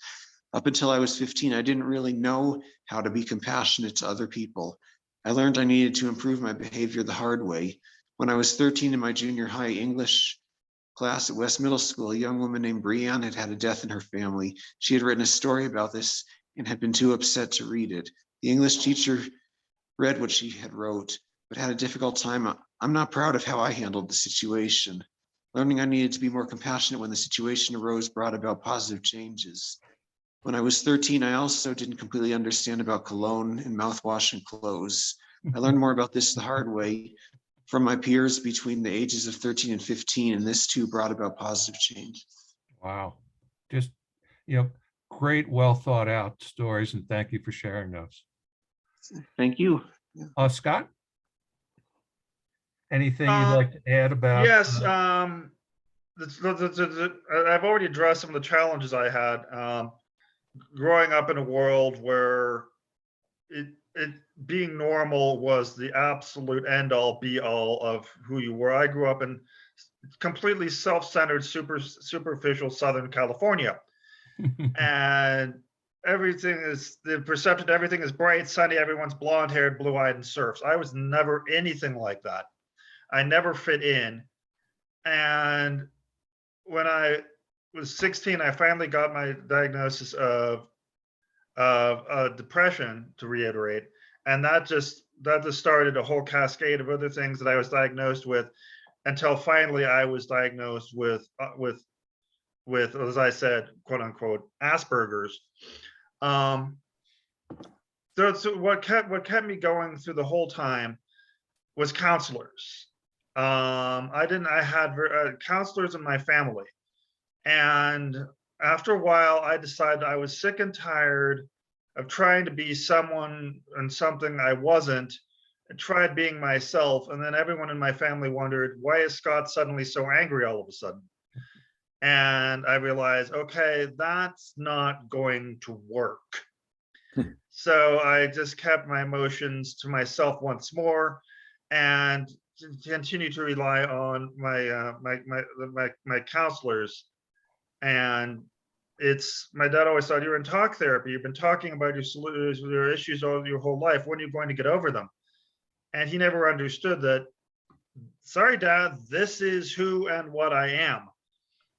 Up until I was 15, I didn't really know how to be compassionate to other people. I learned I needed to improve my behavior the hard way. When I was 13 in my junior high English class at West Middle School, a young woman named Brianne had had a death in her family. She had written a story about this and had been too upset to read it. The English teacher read what she had wrote, but had a difficult time. I'm not proud of how I handled the situation. Learning I needed to be more compassionate when the situation arose brought about positive changes. When I was 13, I also didn't completely understand about cologne and mouthwash and clothes. I learned more about this the hard way from my peers between the ages of 13 and 15, and this too brought about positive change. Wow. Just, great, well thought out stories, and thank you for sharing those. Thank you. Scott? Anything you'd like to add about? Yes, I've already addressed some of the challenges I had growing up in a world where it being normal was the absolute end all be all of who you were. I grew up in completely self-centered, superficial Southern California, and the perception everything is bright, sunny, everyone's blonde-haired, blue-eyed, and surfs. I was never anything like that. I never fit in. And when I was 16, I finally got my diagnosis of depression, to reiterate, and that just started a whole cascade of other things that I was diagnosed with, until finally I was diagnosed with, as I said, quote unquote, Asperger's. So what kept me going through the whole time was counselors. I had counselors in my family, and after a while, I decided I was sick and tired of trying to be someone and something I wasn't. I tried being myself, and then everyone in my family wondered, why is Scott suddenly so angry all of a sudden? And I realized, okay, that's not going to work. So I just kept my emotions to myself once more, and continue to rely on my counselors. And my dad always said, you're in talk therapy. You've been talking about your issues all your whole life. When are you going to get over them? And he never understood that. Sorry, Dad, this is who and what I am.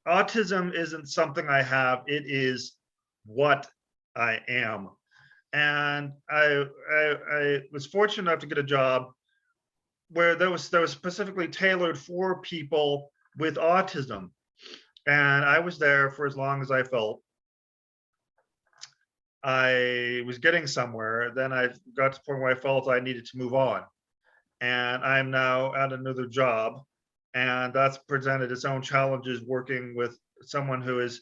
Autism isn't something I have. It is what I am. And I was fortunate enough to get a job where that was specifically tailored for people with autism. And I was there for as long as I felt I was getting somewhere. Then I got to the point where I felt I needed to move on. And I'm now at another job. And that's presented its own challenges working with someone who is,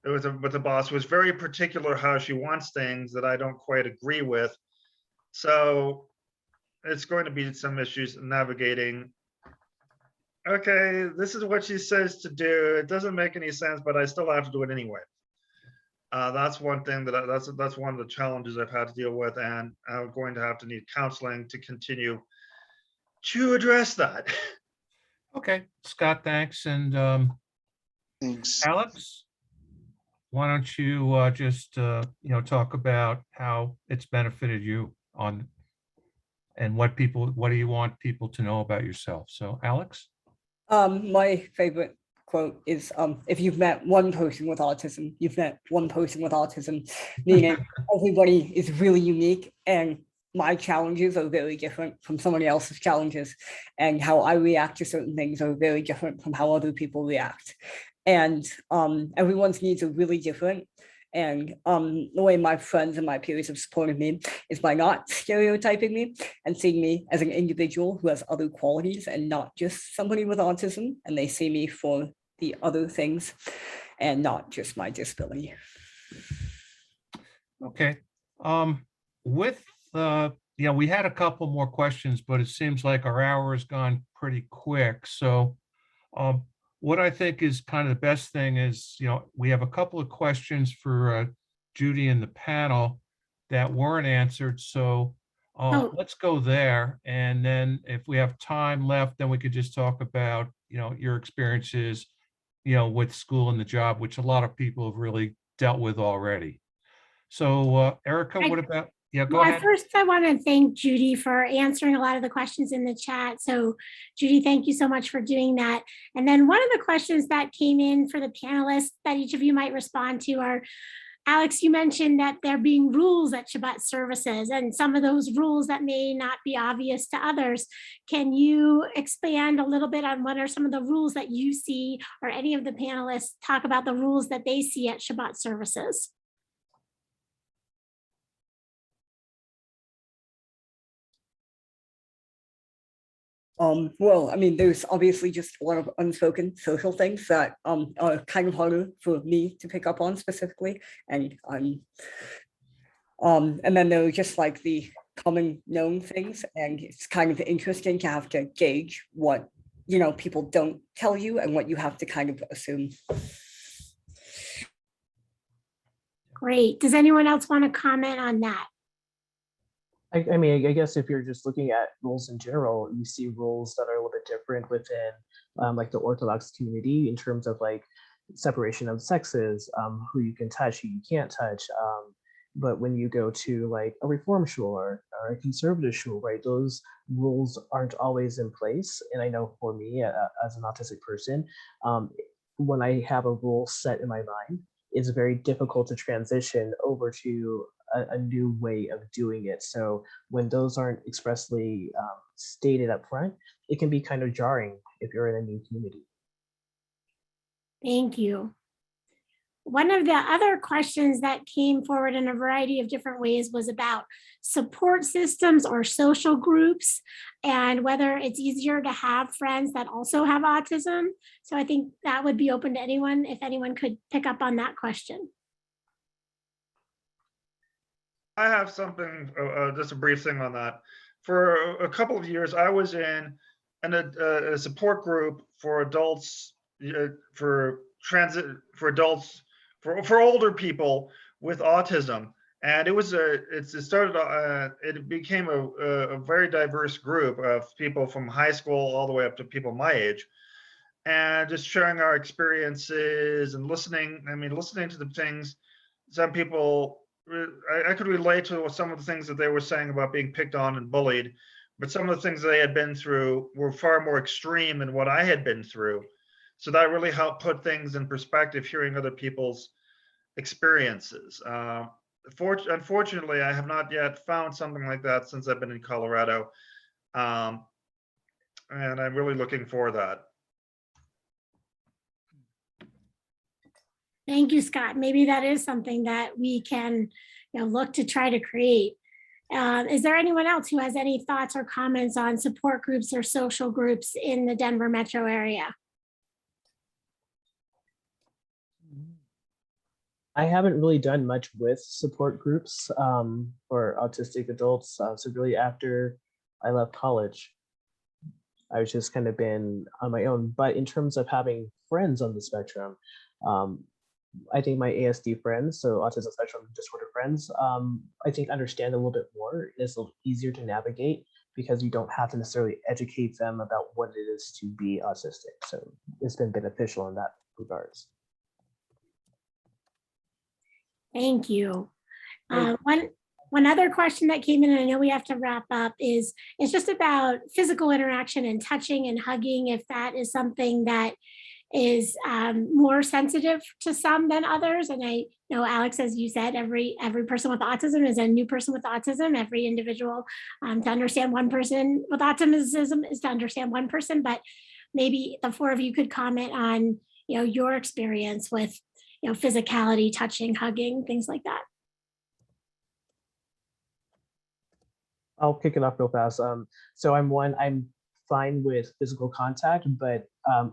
with a boss who is very particular how she wants things that I don't quite agree with. So it's going to be some issues navigating. Okay, this is what she says to do. It doesn't make any sense, but I still have to do it anyway. That's one thing that's one of the challenges I've had to deal with, and I'm going to have to need counseling to continue to address that. Okay, Scott, thanks. And Thanks. Alex, why don't you just talk about how it's benefited you and what do you want people to know about yourself? So, Alex. My favorite quote is, if you've met one person with autism, you've met one person with autism, meaning everybody is really unique, and my challenges are very different from somebody else's challenges, and how I react to certain things are very different from how other people react. And everyone's needs are really different. And the way my friends and my peers have supported me is by not stereotyping me and seeing me as an individual who has other qualities and not just somebody with autism. And they see me for the other things and not just my disability. Okay. We had a couple more questions, but it seems like our hour has gone pretty quick. So what I think is kind of the best thing is, we have a couple of questions for Judy and the panel that weren't answered. So let's go there. And then if we have time left, then we could just talk about your experiences, with school and the job, which a lot of people have really dealt with already. So, Erica, what about, go Well, ahead. first, I want to thank Judy for answering a lot of the questions in the chat. So, Judy, thank you so much for doing that. And then one of the questions that came in for the panelists that each of you might respond to are, Alex, you mentioned that there being rules at Shabbat services and some of those rules that may not be obvious to others. Can you expand a little bit on what are some of the rules that you see, or any of the panelists talk about the rules that they see at Shabbat services? Well, I mean, there's obviously just a lot of unspoken social things that are kind of harder for me to pick up on specifically, and then there are just like the common known things, and it's kind of interesting to have to gauge what people don't tell you and what you have to kind of assume. Great. Does anyone else want to comment on that? I mean, I guess if you're just looking at rules in general, you see rules that are a little bit different within like the Orthodox community in terms of like separation of sexes, who you can touch, who you can't touch. But when you go to like a reform shul or a conservative shul, right, those rules aren't always in place. And I know for me as an autistic person, when I have a rule set in my mind, it's very difficult to transition over to a new way of doing it. So when those aren't expressly stated up front, it can be kind of jarring if you're in a new community. Thank you. One of the other questions that came forward in a variety of different ways was about support systems or social groups, and whether it's easier to have friends that also have autism. So I think that would be open to anyone, if anyone could pick up on that question. I have something, just a brief thing on that. For a couple of years, I was in a support group for adults, for adults, for older people with autism, and it became a very diverse group of people from high school all the way up to people my age, and just sharing our experiences and listening. I mean, listening to the things some people. I could relate to some of the things that they were saying about being picked on and bullied, but some of the things they had been through were far more extreme than what I had been through. So that really helped put things in perspective, hearing other people's experiences. Unfortunately, I have not yet found something like that since I've been in Colorado. And I'm really looking for that. Thank you, Scott. Maybe that is something that we can look to try to create. Is there anyone else who has any thoughts or comments on support groups or social groups in the Denver metro area? I haven't really done much with support groups for autistic adults. So really after I left college, I was just kind of been on my own. But in terms of having friends on the spectrum, I think my ASD friends, so autism spectrum disorder friends, I think understand a little bit more. It's a little easier to navigate because you don't have to necessarily educate them about what it is to be autistic. So it's been beneficial in that regards. Thank you. One other question that came in, and I know we have to wrap up, is it's just about physical interaction and touching and hugging, if that is something that is more sensitive to some than others. And I know, Alex, as you said, every person with autism is a new person with autism. Every individual, to understand one person with autism is to understand one person, but maybe the four of you could comment on your experience with physicality, touching, hugging, things like that. I'll kick it off real fast. So I'm fine with physical contact, but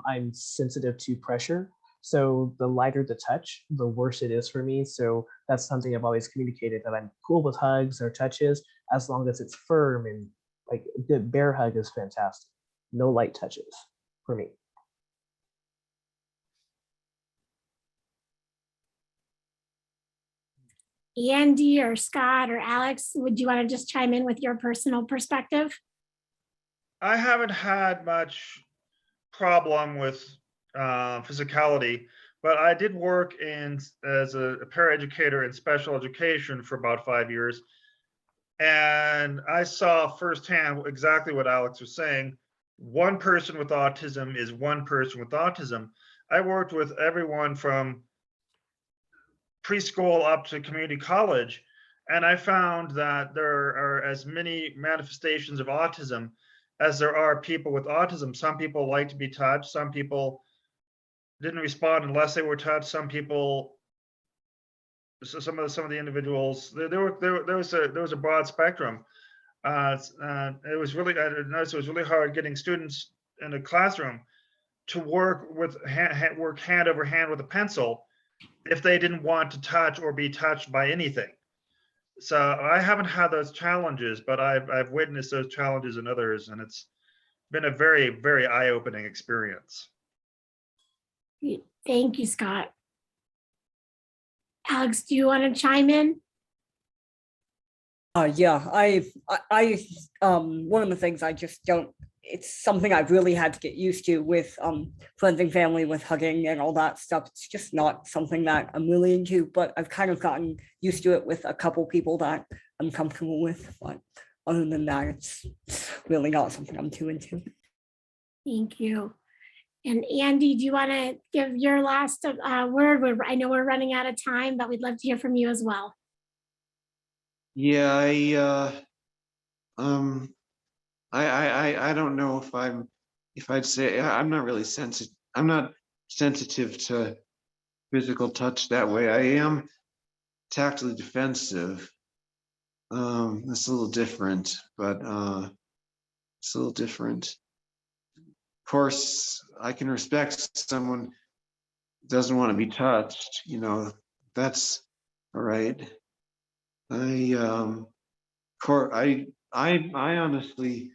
I'm sensitive to pressure. So the lighter the touch, the worse it is for me. So that's something I've always communicated, that I'm cool with hugs or touches as long as it's firm, and like the bear hug is fantastic. No light touches for me. Andy or Scott or Alex, would you want to just chime in with your personal perspective? I haven't had much problem with physicality, but I did work as a paraeducator in special education for about 5 years. And I saw firsthand exactly what Alex was saying. One person with autism is one person with autism. I worked with everyone from preschool up to community college, and I found that there are as many manifestations of autism as there are people with autism. Some people like to be touched. Some people didn't respond unless they were touched. Some people, so some of the individuals, there was a broad spectrum. It was really, I noticed it was really hard getting students in a classroom to work hand over hand with a pencil if they didn't want to touch or be touched by anything. So I haven't had those challenges, but I've witnessed those challenges in others, and it's been a very, very eye-opening experience. Thank you, Scott. Alex, do you want to chime in? Yeah, one of the things I just don't, it's something I've really had to get used to with friends and family, with hugging and all that stuff. It's just not something that I'm really into, but I've kind of gotten used to it with a couple people that I'm comfortable with. But other than that, it's really not something I'm too into. Thank you. And Andy, do you want to give your last word? I know we're running out of time, but we'd love to hear from you as well. Yeah, I don't know if I'd say I'm not really sensitive. I'm not sensitive to physical touch that way. I am tactily defensive. That's a little different, but it's a little different. Of course, I can respect someone who doesn't want to be touched. You know, that's all right. I honestly,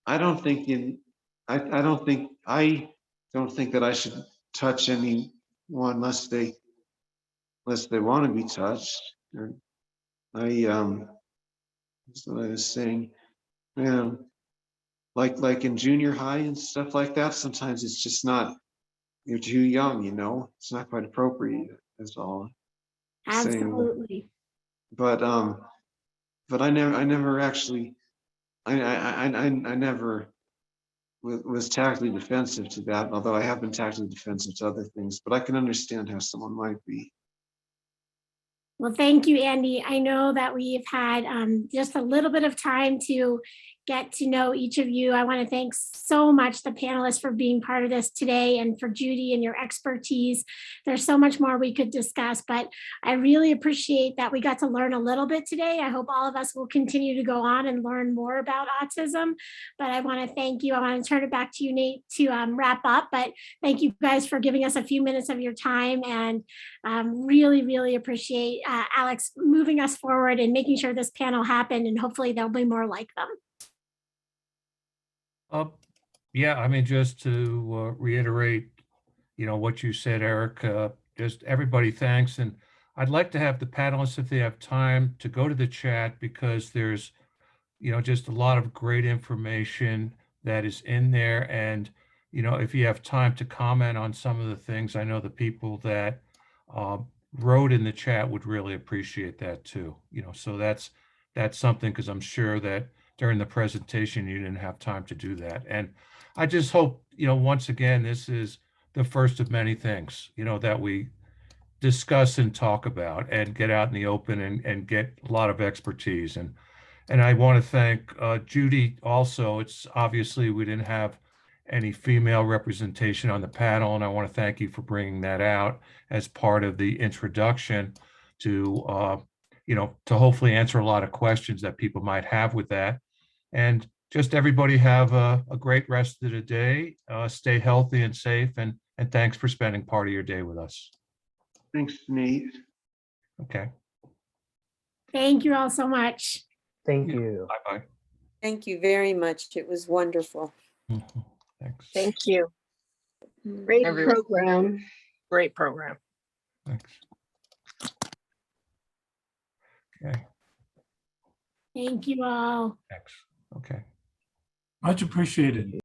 I don't think that I should touch anyone unless they want to be touched. Or that's what I was saying. Yeah, like in junior high and stuff like that. Sometimes it's just not. You're too young, you know. It's not quite appropriate. That's all I'm saying. Absolutely. But I never actually, I never was tactily defensive to that, although I have been tactily defensive to other things, but I can understand how someone might be. Well, thank you, Andy. I know that we've had just a little bit of time to get to know each of you. I want to thank so much the panelists for being part of this today, and for Judy and your expertise. There's so much more we could discuss, but I really appreciate that we got to learn a little bit today. I hope all of us will continue to go on and learn more about autism, but I want to thank you. I want to turn it back to you, Nate, to wrap up, but thank you guys for giving us a few minutes of your time, and really, really appreciate Alex moving us forward and making sure this panel happened, and hopefully there'll be more like them. Yeah, I mean, just to reiterate, you know, what you said, Eric, just everybody, thanks. And I'd like to have the panelists, if they have time, to go to the chat, because there's, you know, just a lot of great information that is in there. And, you know, if you have time to comment on some of the things, I know the people that wrote in the chat would really appreciate that too. You know, so that's something, because I'm sure that during the presentation you didn't have time to do that. And I just hope, you know, once again, this is the first of many things, you know, that we discuss and talk about and get out in the open and get a lot of expertise. And I want to thank Judy also. It's obviously we didn't have any female representation on the panel, and I want to thank you for bringing that out as part of the introduction to, you know, to hopefully answer a lot of questions that people might have with that. And just everybody have a great rest of the day. Stay healthy and safe, and thanks for spending part of your day with us. Thanks, Nate. Okay. Thank you all so much. Thank you. Bye-bye. Thank you very much. It was wonderful. Mhm. Thanks. Thank you. Great Everyone. program. Great program. Thanks. Okay, Thank you all. thanks. Okay. Much appreciated.